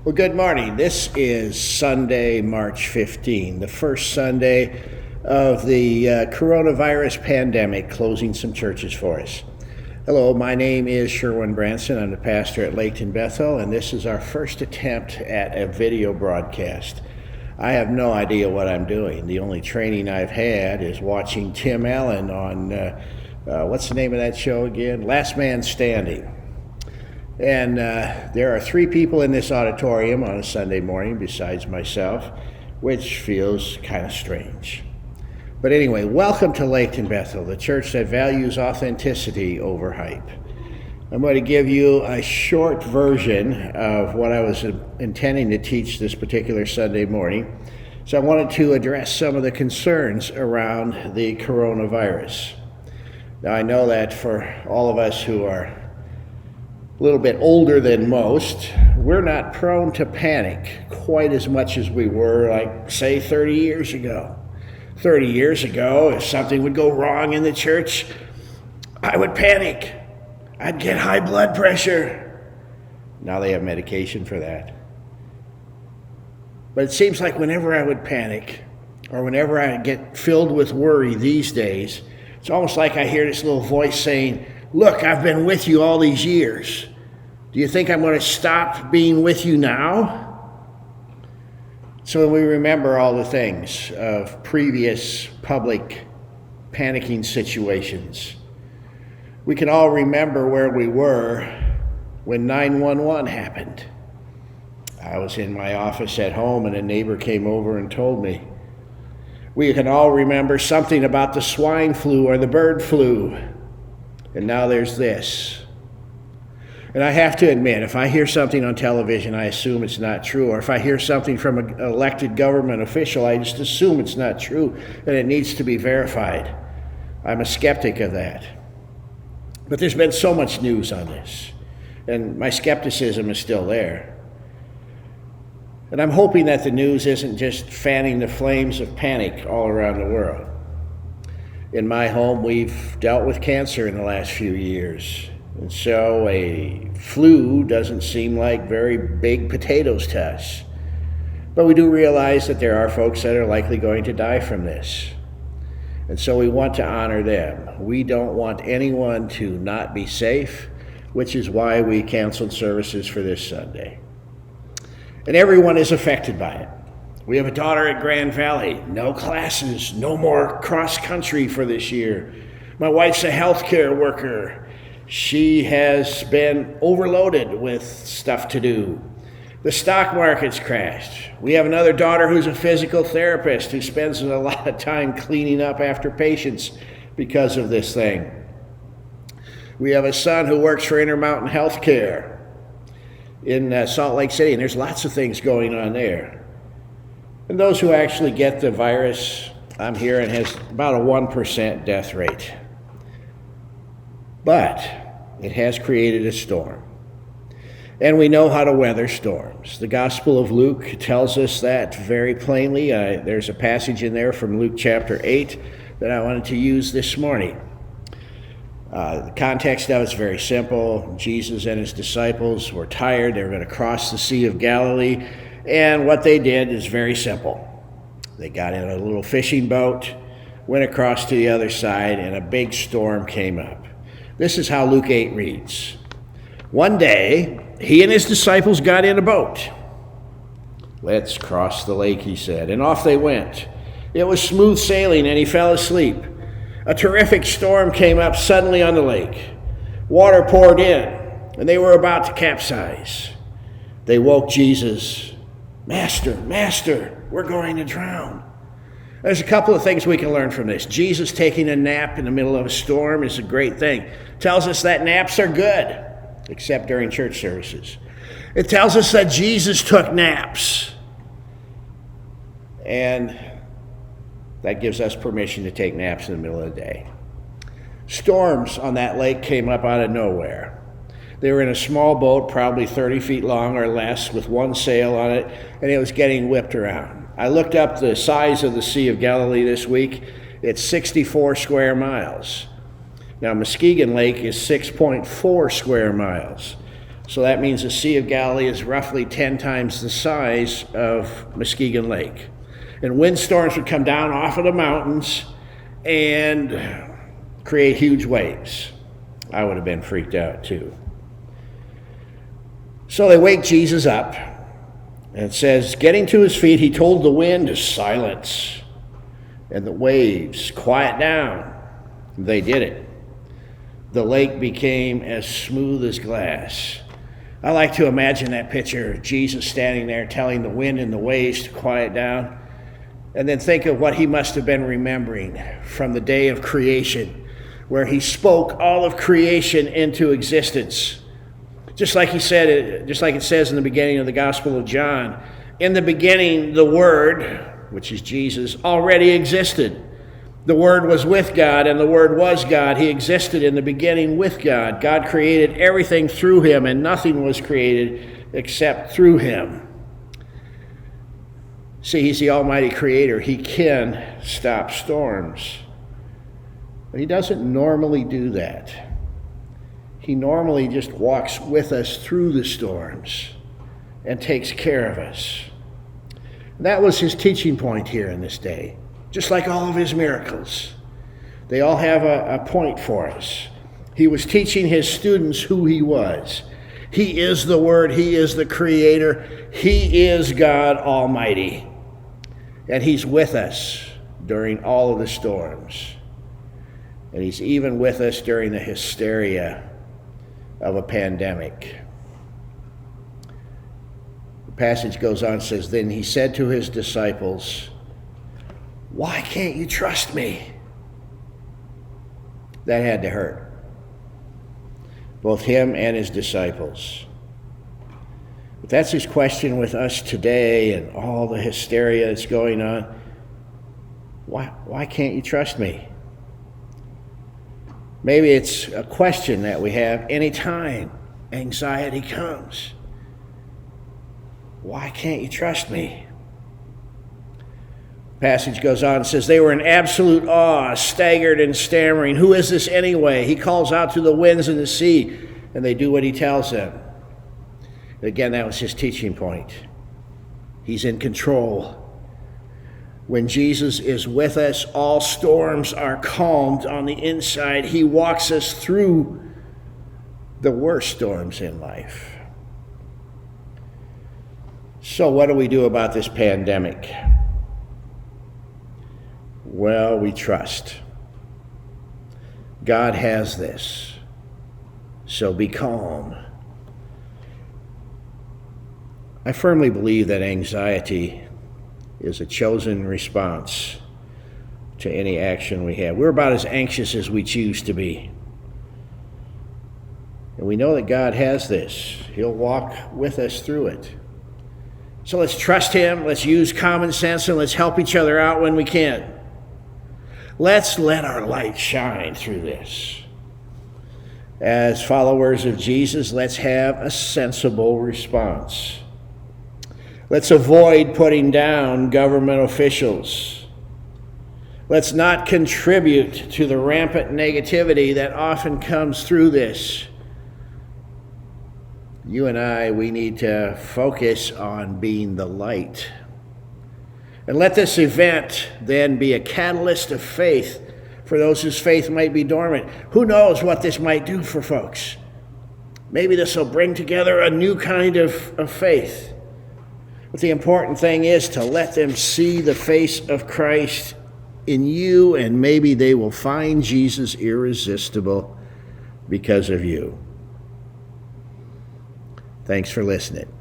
Well, good morning. This is Sunday, March 15, the first Sunday of the coronavirus pandemic, closing some churches for us. Hello, my name is Sherwin Brantsen. I'm the pastor at Laketon Bethel, and this is our first attempt at a video broadcast. I have no idea what I'm doing. The only training I've had is watching Tim Allen on, what's the name of that show again? Last Man Standing. And there are 3 people in this auditorium on a Sunday morning besides myself, which feels kind of strange. But anyway, welcome to Laketon Bethel, the church that values authenticity over hype. I'm going to give you a short version of what I was intending to teach this particular Sunday morning. So I wanted to address some of the concerns around the coronavirus. Now I know that for all of us who are a little bit older than most, we're not prone to panic quite as much as we were, like, say, 30 years ago. 30 years ago, if something would go wrong in the church, I would panic. I'd get high blood pressure. Now they have medication for that. But it seems like whenever I would panic, or whenever I get filled with worry these days, it's almost like I hear this little voice saying, "Look, I've been with you all these years. Do you think I'm going to stop being with you now?" So when we remember all the things of previous public panicking situations, we can all remember where we were when 911 happened. I was in my office at home and a neighbor came over and told me. We can all remember something about the swine flu or the bird flu. And now there's this. And I have to admit, if I hear something on television, I assume it's not true. Or if I hear something from an elected government official, I just assume it's not true and it needs to be verified. I'm a skeptic of that. But there's been so much news on this, and my skepticism is still there. And I'm hoping that the news isn't just fanning the flames of panic all around the world. In my home, we've dealt with cancer in the last few years. And so a flu doesn't seem like very big potatoes to us. But we do realize that there are folks that are likely going to die from this. And so we want to honor them. We don't want anyone to not be safe, which is why we canceled services for this Sunday. And everyone is affected by it. We have a daughter at Grand Valley. No classes, no more cross country for this year. My wife's a healthcare worker. She has been overloaded with stuff to do. The stock market's crashed. We have another daughter who's a physical therapist who spends a lot of time cleaning up after patients because of this thing. We have a son who works for Intermountain Healthcare in Salt Lake City, and there's lots of things going on there. And those who actually get the virus, I'm hearing, has about a 1% death rate. But it has created a storm. And we know how to weather storms. The Gospel of Luke tells us that very plainly. There's a passage in there from Luke chapter 8 that I wanted to use this morning. The context of it's very simple. Jesus and his disciples were tired. They were going to cross the Sea of Galilee. And what they did is very simple. They got in a little fishing boat, went across to the other side, and a big storm came up. This is how Luke 8 reads. One day, he and his disciples got in a boat. "Let's cross the lake," he said, and off they went. It was smooth sailing, and he fell asleep. A terrific storm came up suddenly on the lake. Water poured in, and they were about to capsize. They woke Jesus. "Master, Master, we're going to drown." There's a couple of things we can learn from this. Jesus taking a nap in the middle of a storm is a great thing. Tells us that naps are good, except during church services. It tells us that Jesus took naps. And that gives us permission to take naps in the middle of the day. Storms on that lake came up out of nowhere. They were in a small boat, probably 30 feet long or less, with one sail on it, and it was getting whipped around. I looked up the size of the Sea of Galilee this week. It's 64 square miles. Now, Muskegon Lake is 6.4 square miles. So that means the Sea of Galilee is roughly 10 times the size of Muskegon Lake. And windstorms would come down off of the mountains and create huge waves. I would have been freaked out too. So they wake Jesus up, and it says, getting to his feet, he told the wind to silence and the waves, quiet down. They did it. The lake became as smooth as glass. I like to imagine that picture of Jesus standing there telling the wind and the waves to quiet down, and then think of what he must have been remembering from the day of creation, where he spoke all of creation into existence. Just like he said, just like it says in the beginning of the Gospel of John, in the beginning, the Word, which is Jesus, already existed. The Word was with God, and the Word was God. He existed in the beginning with God. God created everything through him, and nothing was created except through him. See, he's the Almighty Creator. He can stop storms. But he doesn't normally do that. He normally just walks with us through the storms and takes care of us. That was his teaching point here in this day. Just like all of his miracles. They all have a point for us. He was teaching his students who he was. He is the Word. He is the Creator. He is God Almighty. And he's with us during all of the storms. And he's even with us during the hysteria of a pandemic. The passage goes on and says, then he said to his disciples, why can't you trust me? That had to hurt. Both him and his disciples. But that's his question with us today and all the hysteria that's going on. Why can't you trust me? Maybe it's a question that we have anytime anxiety comes. Why can't you trust me? Passage goes on and says, they were in absolute awe, staggered and stammering. Who is this anyway? He calls out to the winds and the sea, and they do what he tells them. Again, that was his teaching point. He's in control. When Jesus is with us, all storms are calmed on the inside. He walks us through the worst storms in life. So what do we do about this pandemic? Well, we trust. God has this. So be calm. I firmly believe that anxiety is a chosen response to any action we have. We're about as anxious as we choose to be. And we know that God has this. He'll walk with us through it. So let's trust him, let's use common sense, and let's help each other out when we can. Let's let our light shine through this. As followers of Jesus, let's have a sensible response. Let's avoid putting down government officials. Let's not contribute to the rampant negativity that often comes through this. You and I, we need to focus on being the light. And let this event then be a catalyst of faith for those whose faith might be dormant. Who knows what this might do for folks? Maybe this will bring together a new kind of faith. But the important thing is to let them see the face of Christ in you, and maybe they will find Jesus irresistible because of you. Thanks for listening.